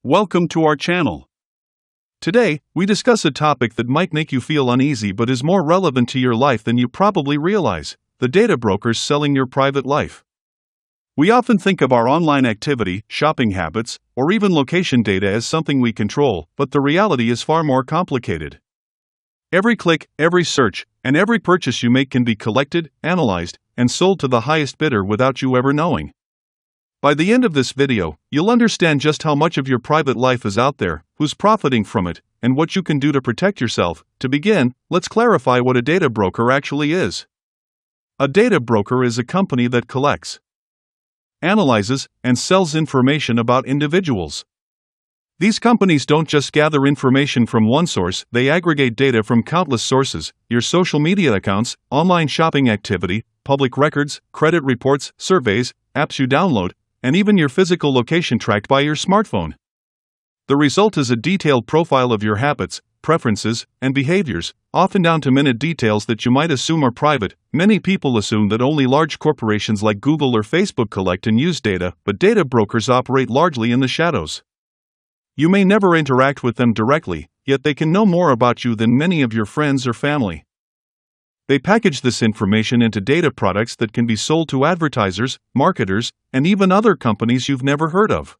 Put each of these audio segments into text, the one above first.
Welcome to our channel. Today, we discuss a topic that might make you feel uneasy but is more relevant to your life than you probably realize: the data brokers selling your private life. We often think of our online activity, shopping habits, or even location data as something we control, but the reality is far more complicated. Every click, every search, and every purchase you make can be collected, analyzed, and sold to the highest bidder without you ever knowing. By the end of this video, you'll understand just how much of your private life is out there, who's profiting from it, and what you can do to protect yourself. To begin, let's clarify what a data broker actually is. A data broker is a company that collects, analyzes, and sells information about individuals. These companies don't just gather information from one source, they aggregate data from countless sources: your social media accounts, online shopping activity, public records, credit reports, surveys, apps you download, and even your physical location tracked by your smartphone. The result is a detailed profile of your habits, preferences, and behaviors, often down to minute details that you might assume are private. Many people assume that only large corporations like Google or Facebook collect and use data, but data brokers operate largely in the shadows. You may never interact with them directly, yet they can know more about you than many of your friends or family. They package this information into data products that can be sold to advertisers, marketers, and even other companies you've never heard of.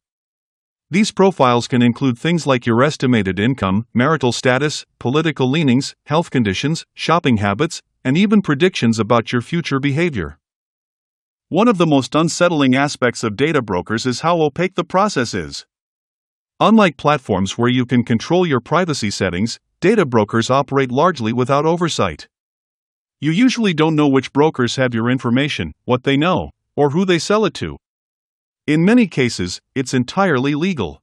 These profiles can include things like your estimated income, marital status, political leanings, health conditions, shopping habits, and even predictions about your future behavior. One of the most unsettling aspects of data brokers is how opaque the process is. Unlike platforms where you can control your privacy settings, data brokers operate largely without oversight. You usually don't know which brokers have your information, what they know, or who they sell it to. In many cases, it's entirely legal.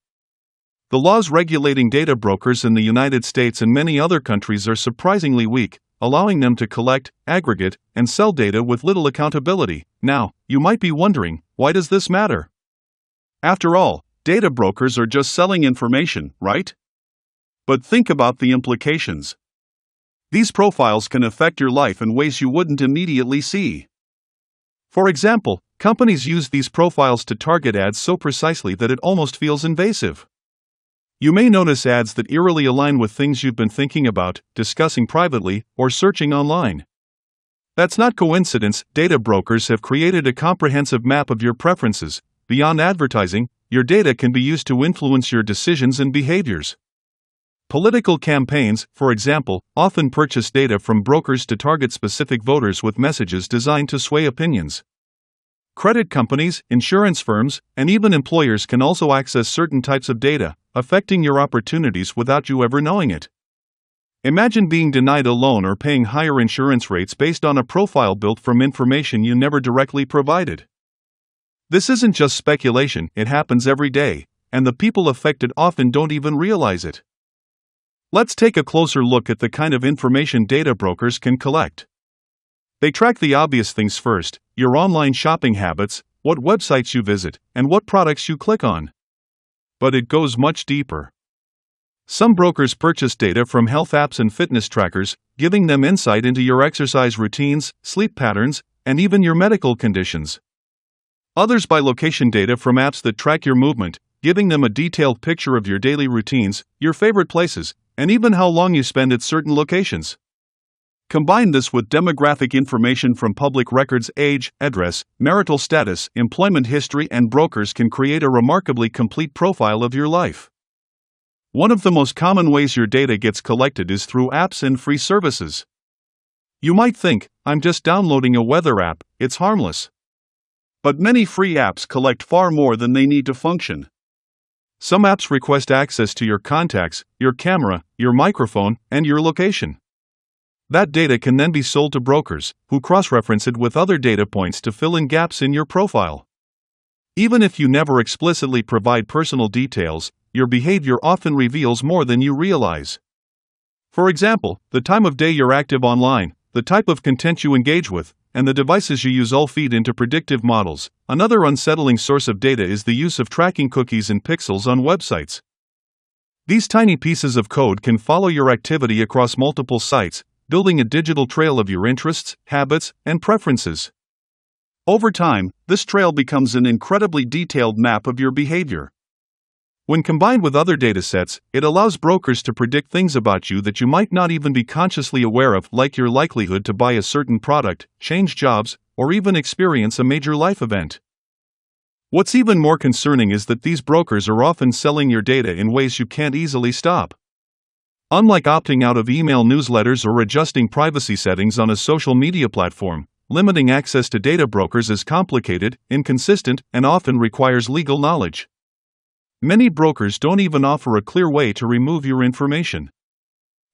The laws regulating data brokers in the United States and many other countries are surprisingly weak, allowing them to collect, aggregate, and sell data with little accountability. Now, you might be wondering, why does this matter? After all, data brokers are just selling information, right? But think about the implications. These profiles can affect your life in ways you wouldn't immediately see. For example, companies use these profiles to target ads so precisely that it almost feels invasive. You may notice ads that eerily align with things you've been thinking about, discussing privately, or searching online. That's not coincidence. Data brokers have created a comprehensive map of your preferences. Beyond advertising, your data can be used to influence your decisions and behaviors. Political campaigns, for example, often purchase data from brokers to target specific voters with messages designed to sway opinions. Credit companies, insurance firms, and even employers can also access certain types of data, affecting your opportunities without you ever knowing it. Imagine being denied a loan or paying higher insurance rates based on a profile built from information you never directly provided. This isn't just speculation, it happens every day, and the people affected often don't even realize it. Let's take a closer look at the kind of information data brokers can collect. They track the obvious things first: your online shopping habits, what websites you visit, and what products you click on. But it goes much deeper. Some brokers purchase data from health apps and fitness trackers, giving them insight into your exercise routines, sleep patterns, and even your medical conditions. Others buy location data from apps that track your movement, giving them a detailed picture of your daily routines, your favorite places, and even how long you spend at certain locations. Combine this with demographic information from public records: age, address, marital status, employment history, and brokers can create a remarkably complete profile of your life. One of the most common ways your data gets collected is through apps and free services. You might think, I'm just downloading a weather app, it's harmless. But many free apps collect far more than they need to function. Some apps request access to your contacts, your camera, your microphone, and your location. That data can then be sold to brokers, who cross-reference it with other data points to fill in gaps in your profile. Even if you never explicitly provide personal details, your behavior often reveals more than you realize. For example, the time of day you're active online, the type of content you engage with, and the devices you use all feed into predictive models. Another unsettling source of data is the use of tracking cookies and pixels on websites. These tiny pieces of code can follow your activity across multiple sites, building a digital trail of your interests, habits, and preferences. Over time, this trail becomes an incredibly detailed map of your behavior. When combined with other datasets, it allows brokers to predict things about you that you might not even be consciously aware of, like your likelihood to buy a certain product, change jobs, or even experience a major life event. What's even more concerning is that these brokers are often selling your data in ways you can't easily stop. Unlike opting out of email newsletters or adjusting privacy settings on a social media platform, limiting access to data brokers is complicated, inconsistent, and often requires legal knowledge. Many brokers don't even offer a clear way to remove your information.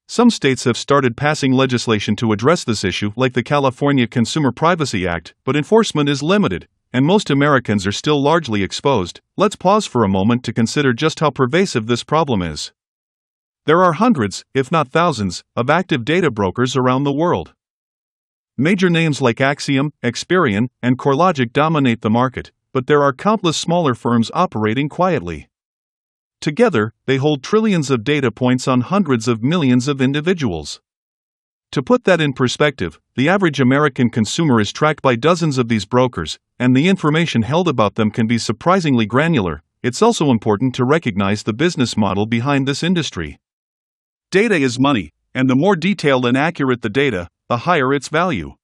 Some states have started passing legislation to address this issue, like the California Consumer Privacy Act, but enforcement is limited, and most Americans are still largely exposed. Let's pause for a moment to consider just how pervasive this problem is. There are hundreds, if not thousands, of active data brokers around the world. Major names like Acxiom, Experian, and CoreLogic dominate the market, but there are countless smaller firms operating quietly. Together, they hold trillions of data points on hundreds of millions of individuals. To put that in perspective, the average American consumer is tracked by dozens of these brokers, and the information held about them can be surprisingly granular. It's also important to recognize the business model behind this industry. Data is money, and the more detailed and accurate the data, the higher its value.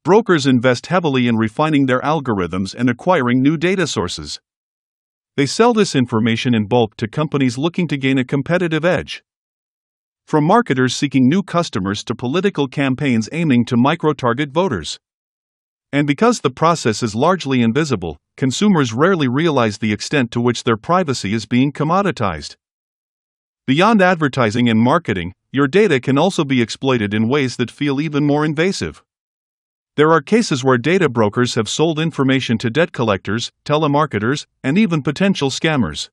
Brokers invest heavily in refining their algorithms and acquiring new data sources. They sell this information in bulk to companies looking to gain a competitive edge. From marketers seeking new customers to political campaigns aiming to micro-target voters. And because the process is largely invisible, consumers rarely realize the extent to which their privacy is being commoditized. Beyond advertising and marketing, your data can also be exploited in ways that feel even more invasive. There are cases where data brokers have sold information to debt collectors, telemarketers, and even potential scammers.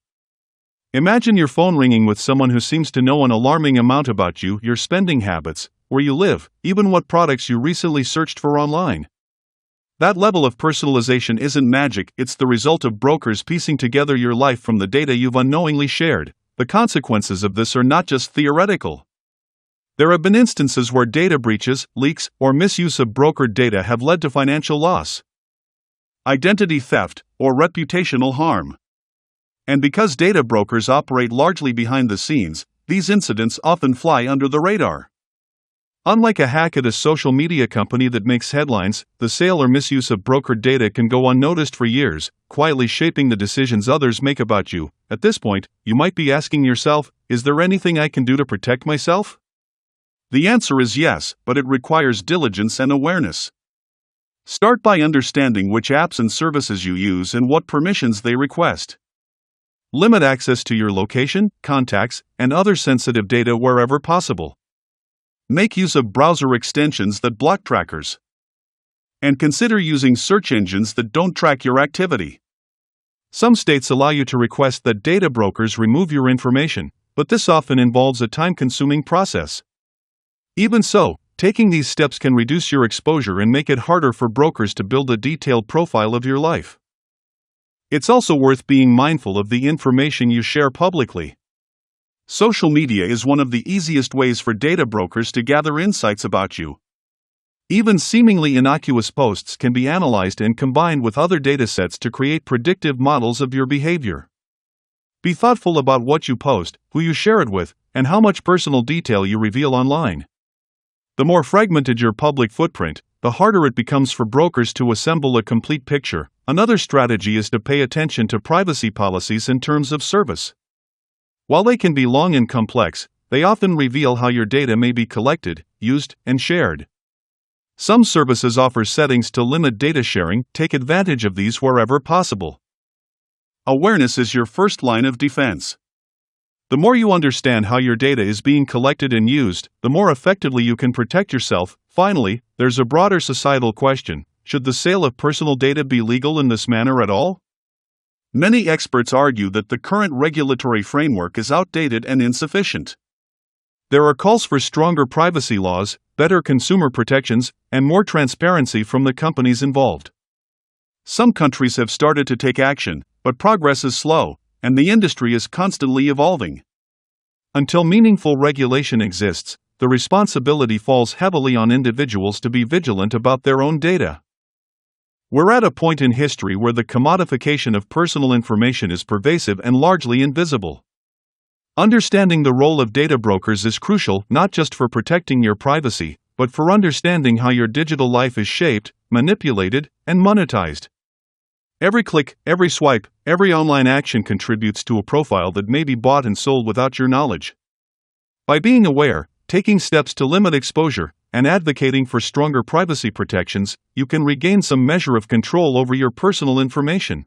Imagine your phone ringing with someone who seems to know an alarming amount about you, your spending habits, where you live, even what products you recently searched for online. That level of personalization isn't magic, it's the result of brokers piecing together your life from the data you've unknowingly shared. The consequences of this are not just theoretical. There have been instances where data breaches, leaks, or misuse of brokered data have led to financial loss, identity theft, or reputational harm. And because data brokers operate largely behind the scenes, these incidents often fly under the radar. Unlike a hack at a social media company that makes headlines, the sale or misuse of brokered data can go unnoticed for years, quietly shaping the decisions others make about you. At this point, you might be asking yourself, is there anything I can do to protect myself? The answer is yes, but it requires diligence and awareness. Start by understanding which apps and services you use and what permissions they request. Limit access to your location, contacts, and other sensitive data wherever possible. Make use of browser extensions that block trackers. And consider using search engines that don't track your activity. Some states allow you to request that data brokers remove your information, but this often involves a time-consuming process. Even so, taking these steps can reduce your exposure and make it harder for brokers to build a detailed profile of your life. It's also worth being mindful of the information you share publicly. Social media is one of the easiest ways for data brokers to gather insights about you. Even seemingly innocuous posts can be analyzed and combined with other datasets to create predictive models of your behavior. Be thoughtful about what you post, who you share it with, and how much personal detail you reveal online. The more fragmented your public footprint, the harder it becomes for brokers to assemble a complete picture. Another strategy is to pay attention to privacy policies and terms of service. While they can be long and complex, they often reveal how your data may be collected, used, and shared. Some services offer settings to limit data sharing. Take advantage of these wherever possible. Awareness is your first line of defense. The more you understand how your data is being collected and used, the more effectively you can protect yourself. Finally, there's a broader societal question: should the sale of personal data be legal in this manner at all? Many experts argue that the current regulatory framework is outdated and insufficient. There are calls for stronger privacy laws, better consumer protections, and more transparency from the companies involved. Some countries have started to take action, but progress is slow, and the industry is constantly evolving. Until meaningful regulation exists, the responsibility falls heavily on individuals to be vigilant about their own data. We're at a point in history where the commodification of personal information is pervasive and largely invisible. Understanding the role of data brokers is crucial not just for protecting your privacy, but for understanding how your digital life is shaped, manipulated, and monetized. Every click, every swipe, every online action contributes to a profile that may be bought and sold without your knowledge. By being aware, taking steps to limit exposure, and advocating for stronger privacy protections, you can regain some measure of control over your personal information.